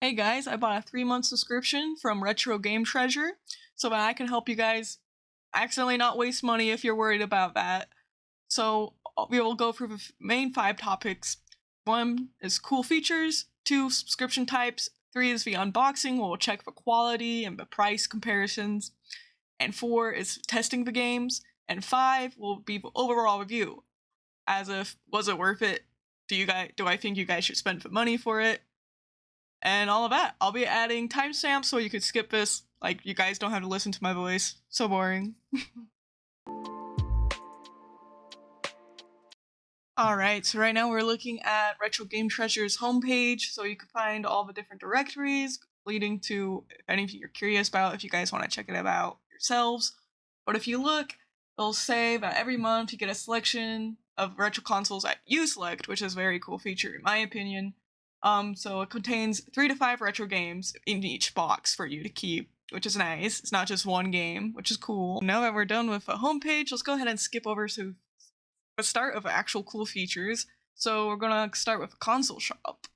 Hey guys, I bought a 3-month subscription from Retro Game Treasure so that I can help you guys accidentally not waste money if you're worried about that. So we will go through the main 5 topics. 1 is cool features, 2 subscription types, 3 is the unboxing, we'll check the quality and the price comparisons, and 4 is testing the games, and 5 will be the overall review. As if, was it worth it? Do I think you guys should spend the money for it? And all of that. I'll be adding timestamps so you could skip this. Like, you guys don't have to listen to my voice. So boring. Alright, so right now we're looking at Retro Game Treasure's homepage, so you can find all the different directories leading to anything you're curious about if you guys want to check it out yourselves. But if you look, it'll say that every month you get a selection of retro consoles that you select, which is a very cool feature in my opinion. So it contains 3 to 5 retro games in each box for you to keep, which is nice. It's not just one game, which is cool. Now that we're done with the homepage, let's go ahead and skip over to the start of actual cool features. So we're gonna start with the console shop.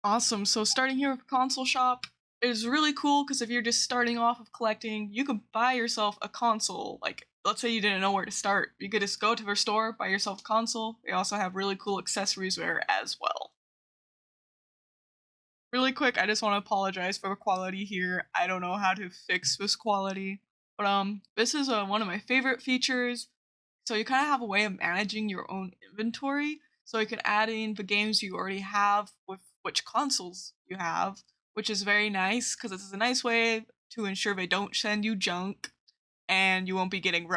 Awesome, so starting here with the console shop is really cool because if you're just starting off of collecting, you could buy yourself a console. Like, let's say you didn't know where to start. You could just go to their store, buy yourself a console. They also have really cool accessories there as well. Really quick, I just want to apologize for the quality here. I don't know how to fix this quality. But this is one of my favorite features. So you kind of have a way of managing your own inventory. So you can add in the games you already have with which consoles you have, which is very nice because it's a nice way to ensure they don't send you junk and you won't be getting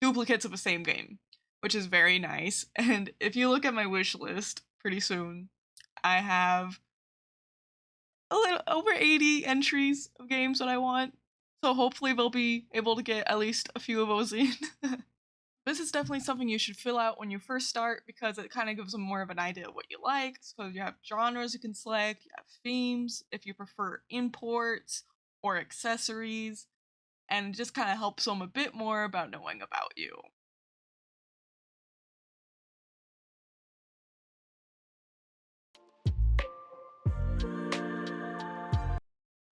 duplicates of the same game, which is very nice. And if you look at my wish list pretty soon, I have a little over 80 entries of games that I want. So hopefully they'll be able to get at least a few of those in. This is definitely something you should fill out when you first start because it kind of gives them more of an idea of what you like. So you have genres you can select, you have themes, if you prefer imports or accessories, and it just kind of helps them a bit more about knowing about you.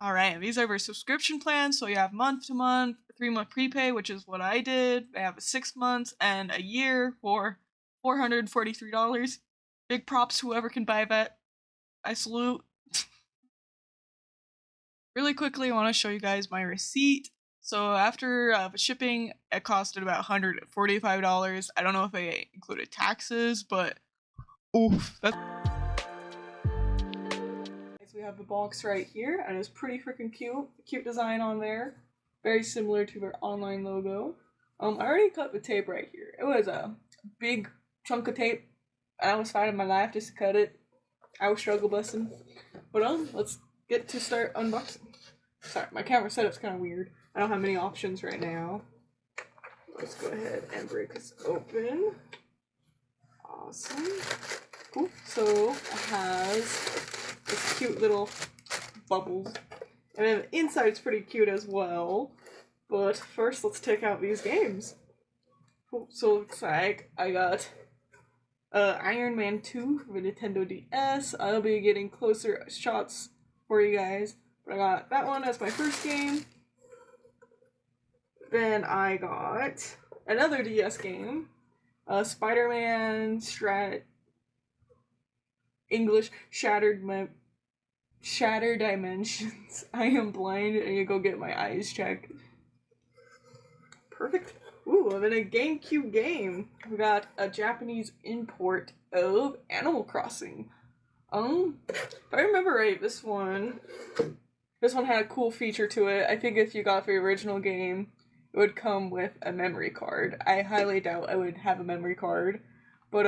Alright, these are their subscription plans, so you have month to month, 3-month prepay, which is what I did. They have a 6 months and a year for $443. Big props to whoever can buy that. I salute. Really quickly, I want to show you guys my receipt. So after the shipping, it costed about $145. I don't know if they included taxes, but oof, that's... We have the box right here, and it's pretty freaking cute. Cute design on there. Very similar to their online logo. I already cut the tape right here. It was a big chunk of tape, and I was fighting my life just to cut it. I was struggle busting. But let's get to start unboxing. Sorry, my camera setup's kind of weird. I don't have many options right now. Let's go ahead and break this open. Awesome. Cool. So it has this cute little bubbles. And then the inside's pretty cute as well. But first, let's take out these games. Cool. So it looks like I got Iron Man 2 for the Nintendo DS. I'll be getting closer shots for you guys. But I got that one as my first game. Then I got another DS game. Spider-Man English Shattered Dimensions. I am blind and you go get my eyes checked. Perfect. Ooh, and then a GameCube game. We got a Japanese import of Animal Crossing. If I remember right, this one had a cool feature to it. I think if you got the original game, it would come with a memory card. I highly doubt I would have a memory card, but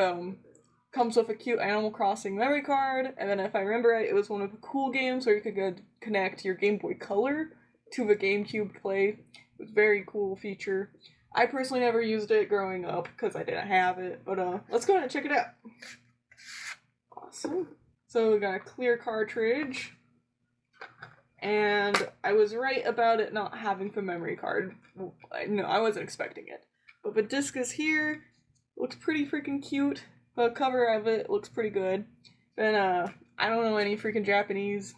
comes with a cute Animal Crossing memory card, and then if I remember right, it was one of the cool games where you could connect your Game Boy Color to the GameCube to play. It was a very cool feature. I personally never used it growing up because I didn't have it, but let's go ahead and check it out. Awesome. So we got a clear cartridge, and I was right about it not having the memory card. No, I wasn't expecting it. But the disc is here. Looks pretty freaking cute. The cover of it looks pretty good. Then I don't know any freaking Japanese.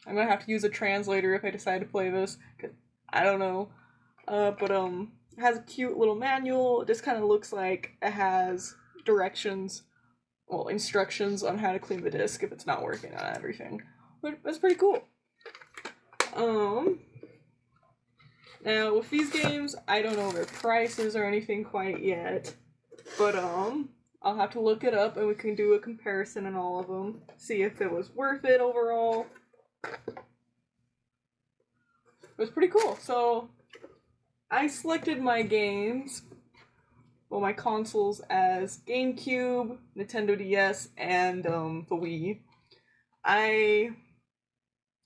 I'm gonna have to use a translator if I decide to play this, cause I don't know. It has a cute little manual. It just kind of looks like it has directions, well, instructions on how to clean the disc if it's not working on everything. But that's pretty cool. Now with these games, I don't know their prices or anything quite yet, but I'll have to look it up and we can do a comparison in all of them, see if it was worth it overall. It was pretty cool. So I selected my games, well, my consoles as GameCube, Nintendo DS, and the Wii.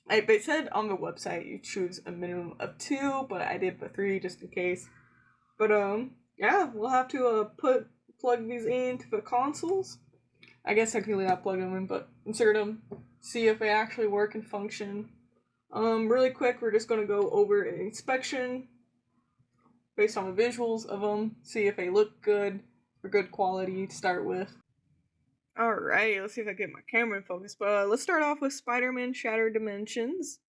They said on the website you choose a minimum of 2, but I did put 3 just in case. But yeah, we'll have to plug these into the consoles. I guess technically not plug them in, but insert them, see if they actually work and function. Really quick, we're just gonna go over an inspection based on the visuals of them, see if they look good, for good quality to start with. Alright, let's see if I can get my camera in focus, but let's start off with Spider-Man Shattered Dimensions.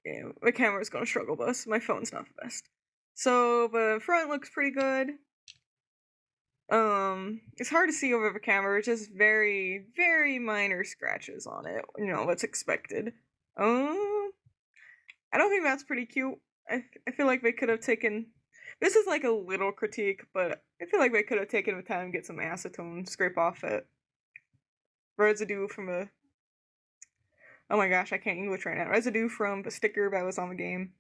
Yeah, my camera's gonna struggle, but my phone's not the best. So, the front looks pretty good. It's hard to see over the camera, it's just very, very minor scratches on it. You know, what's expected. I don't think that's pretty cute. I feel like they could have taken... This is like a little critique, but I feel like they could have taken the time to get some acetone, scrape off it. Residue from a... Oh my gosh, I can't English right now. Residue from the sticker that was on the game.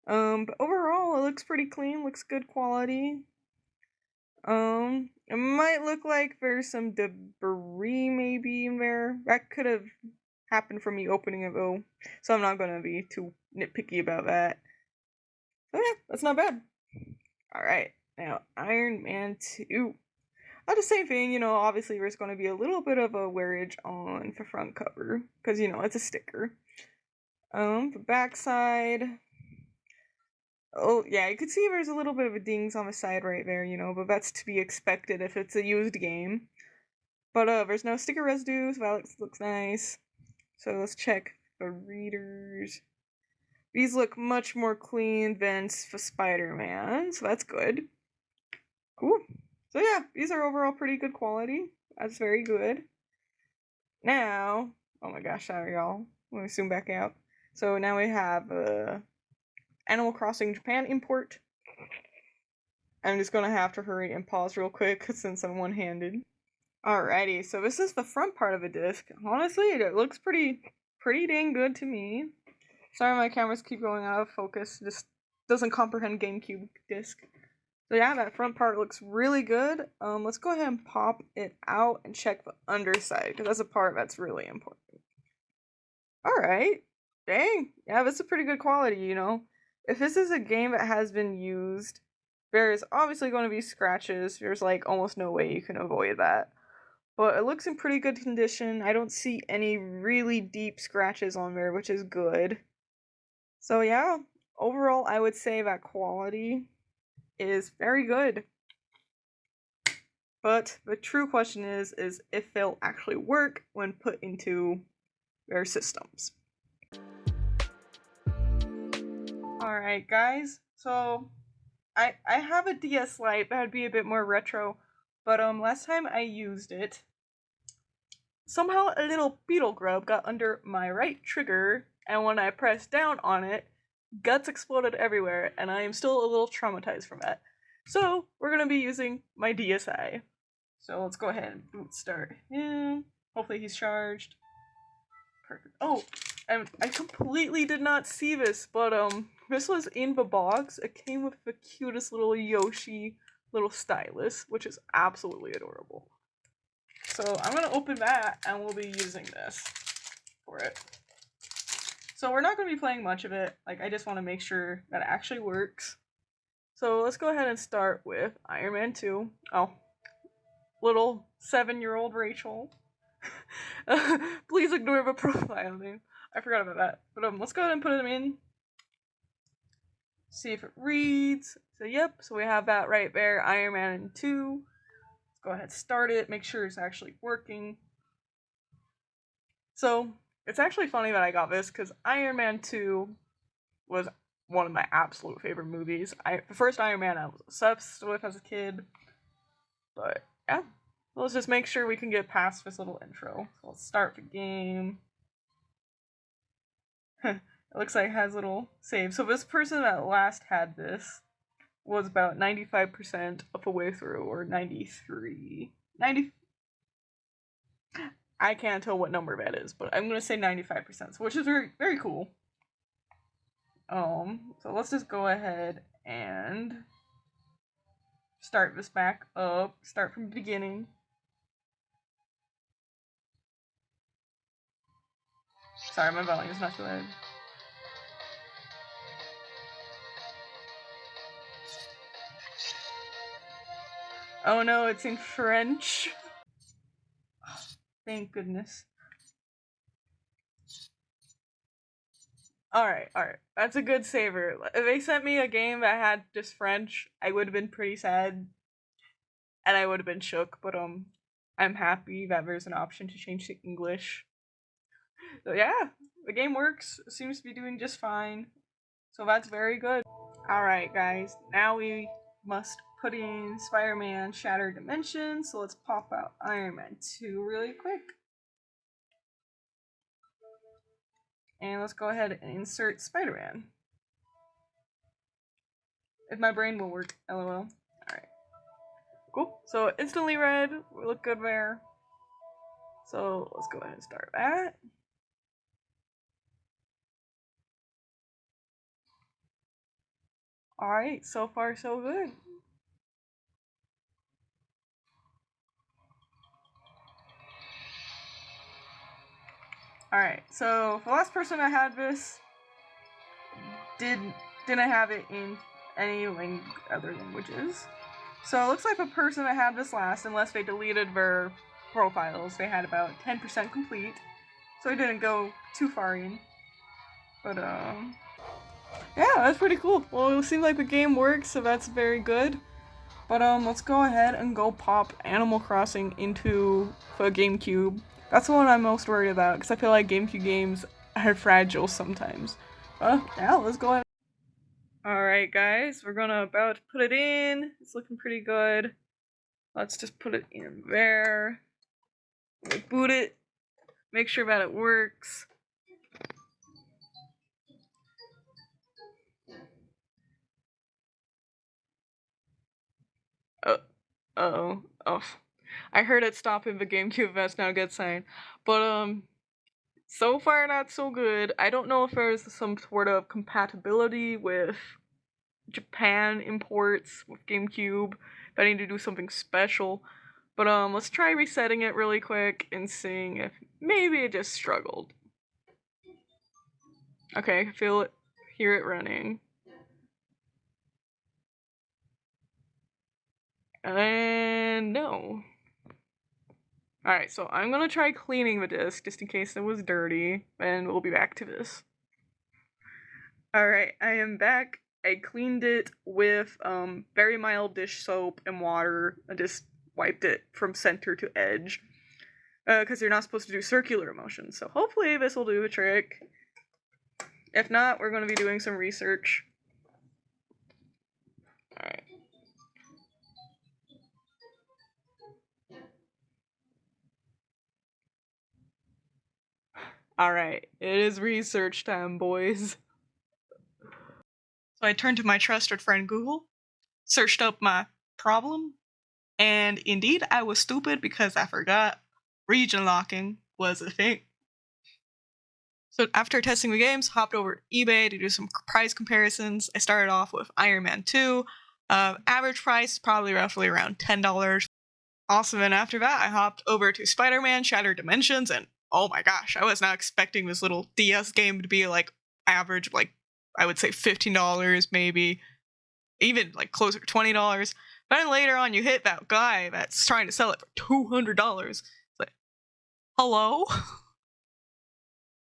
But overall, it looks pretty clean, looks good quality. It might look like there's some debris maybe in there. That could have happened from me opening it though, so I'm not gonna be too nitpicky about that. So yeah, that's not bad. Alright, now Iron Man 2. The same thing, you know, obviously there's going to be a little bit of a wearage on the front cover, because, you know, it's a sticker. The back side... Oh, yeah, you can see there's a little bit of a dings on the side right there, you know, but that's to be expected if it's a used game. But, there's no sticker residues, that looks nice. So let's check the readers. These look much more clean than for Spider-Man, so that's good. Cool. So yeah, these are overall pretty good quality. That's very good. Now, oh my gosh, sorry y'all. Let me zoom back out. So now we have Animal Crossing Japan import. I'm just gonna have to hurry and pause real quick since I'm one-handed. Alrighty, so this is the front part of the disc. Honestly, it looks pretty dang good to me. Sorry my cameras keep going out of focus, just doesn't comprehend GameCube disc. So yeah, that front part looks really good. Let's go ahead and pop it out and check the underside, because that's a part that's really important. Alright, dang, yeah, that's a pretty good quality, you know. If this is a game that has been used, there's obviously going to be scratches. There's like almost no way you can avoid that. But it looks in pretty good condition. I don't see any really deep scratches on there, which is good. So yeah, overall I would say that quality is very good. But the true question is if they'll actually work when put into their systems. Alright guys, so I have a DS Lite that would be a bit more retro, but last time I used it, somehow a little beetle grub got under my right trigger, and when I pressed down on it, guts exploded everywhere, and I am still a little traumatized from that. So, we're gonna be using my DSi. So let's go ahead and boot start him. Hopefully he's charged. Perfect. Oh, and I completely did not see this, but this was in the box. It came with the cutest little Yoshi little stylus, which is absolutely adorable. So I'm gonna open that and we'll be using this for it. So we're not gonna be playing much of it. Like, I just want to make sure that it actually works. So let's go ahead and start with Iron Man 2. Oh, little 7-year-old Rachel. Please ignore the profile name. I forgot about that. But let's go ahead and put them in. See if it reads. So yep, so we have that right there, Iron Man 2. Let's go ahead and start it, make sure it's actually working. So, it's actually funny that I got this, because Iron Man 2 was one of my absolute favorite movies. The first Iron Man I was obsessed with as a kid. But, yeah. Let's just make sure we can get past this little intro. So let's start the game. It looks like it has little saves. So this person that last had this was about 95% of the way through, or 93. 90. I can't tell what number that is, but I'm gonna say 95%, which is very, very cool. So let's just go ahead and start this back up. Start from the beginning. Sorry, my volume is not too loud. Oh no, it's in French. Thank goodness. Alright. That's a good saver. If they sent me a game that had just French, I would have been pretty sad. And I would have been shook, but I'm happy that there's an option to change to English. So yeah, the game works. Seems to be doing just fine. So that's very good. Alright guys, now we must put in Spider-Man Shattered Dimensions. So let's pop out Iron Man 2 really quick. And let's go ahead and insert Spider-Man. If my brain will work, lol. Alright. Cool. So instantly read. We look good there. So let's go ahead and start that. Alright, so far so good. Alright, so the last person that had this didn't have it in any other languages. So it looks like the person that had this last, unless they deleted their profiles, they had about 10% complete. So it didn't go too far in. But yeah, that's pretty cool. Well, it seems like the game works, so that's very good. But let's go ahead and go pop Animal Crossing into the GameCube. That's the one I'm most worried about, because I feel like GameCube games are fragile sometimes. Yeah, let's go ahead. Alright guys, we're gonna about put it in. It's looking pretty good. Let's just put it in there. We'll boot it. Make sure that it works. Oh. I heard it stopping the GameCube, that's not a good sign. But so far not so good. I don't know if there's some sort of compatibility with Japan imports with GameCube. If I need to do something special. But let's try resetting it really quick and seeing if maybe it just struggled. Okay, I feel it, hear it running. And no. Alright, so I'm gonna try cleaning the disc just in case it was dirty, and we'll be back to this. Alright, I am back. I cleaned it with very mild dish soap and water. I just wiped it from center to edge. Because you're not supposed to do circular motions, so hopefully this will do the trick. If not, we're going to be doing some research. Alright. Alright, it is research time, boys. So I turned to my trusted friend Google, searched up my problem, and indeed I was stupid because I forgot region locking was a thing. So after testing the games, hopped over to eBay to do some price comparisons. I started off with Iron Man 2. Average price probably roughly around $10. Also, then after that, I hopped over to Spider-Man Shattered Dimensions, and oh my gosh, I was not expecting this little DS game to be like average, like I would say $15 maybe, even like closer to $20. But then later on, you hit that guy that's trying to sell it for $200. It's like, hello?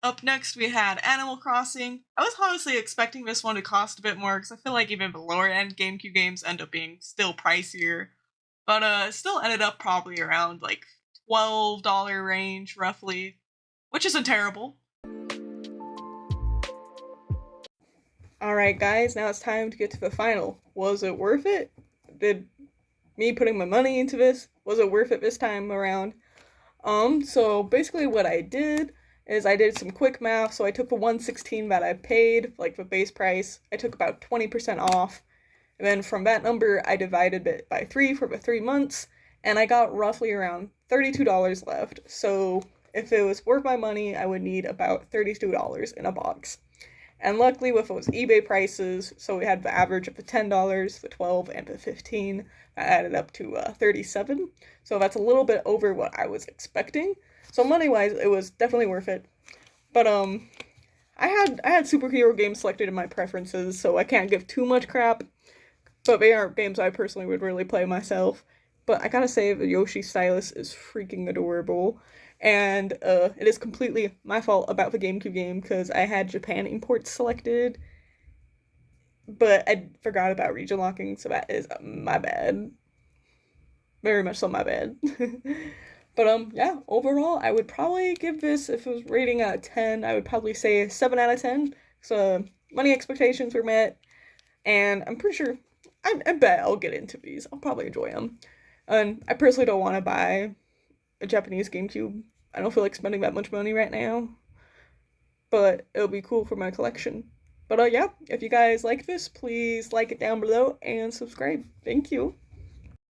Up next, we had Animal Crossing. I was honestly expecting this one to cost a bit more, because I feel like even the lower end GameCube games end up being still pricier. But still ended up probably around like $12 range, roughly. which isn't terrible. Alright guys, now it's time to get to the final. Was it worth it? Did me putting my money into this, was it worth it this time around? So basically what I did is I did some quick math, so I took the $116 that I paid, like the base price, I took about 20% off, and then from that number I divided it by 3 for the 3 months, and I got roughly around $32 left, so if it was worth my money, I would need about $32 in a box. And luckily with those eBay prices, so we had the average of the $10, the $12, and the $15, that added up to $37. So that's a little bit over what I was expecting. So money-wise, it was definitely worth it. But I had superhero games selected in my preferences, so I can't give too much crap. But they aren't games I personally would really play myself. But I gotta say, the Yoshi stylus is freaking adorable. And it is completely my fault about the GameCube game because I had Japan imports selected, but I forgot about region locking, so that is my bad. Very much so my bad. But yeah, overall, I would probably give this, if it was rating out of 10, I would probably say 7 out of 10. So money expectations were met, and I'm pretty sure, I bet I'll get into these. I'll probably enjoy them. And I personally don't want to buy a Japanese GameCube. I don't feel like spending that much money right now, but it'll be cool for my collection. But yeah, if you guys like this, please like it down below and subscribe. Thank you.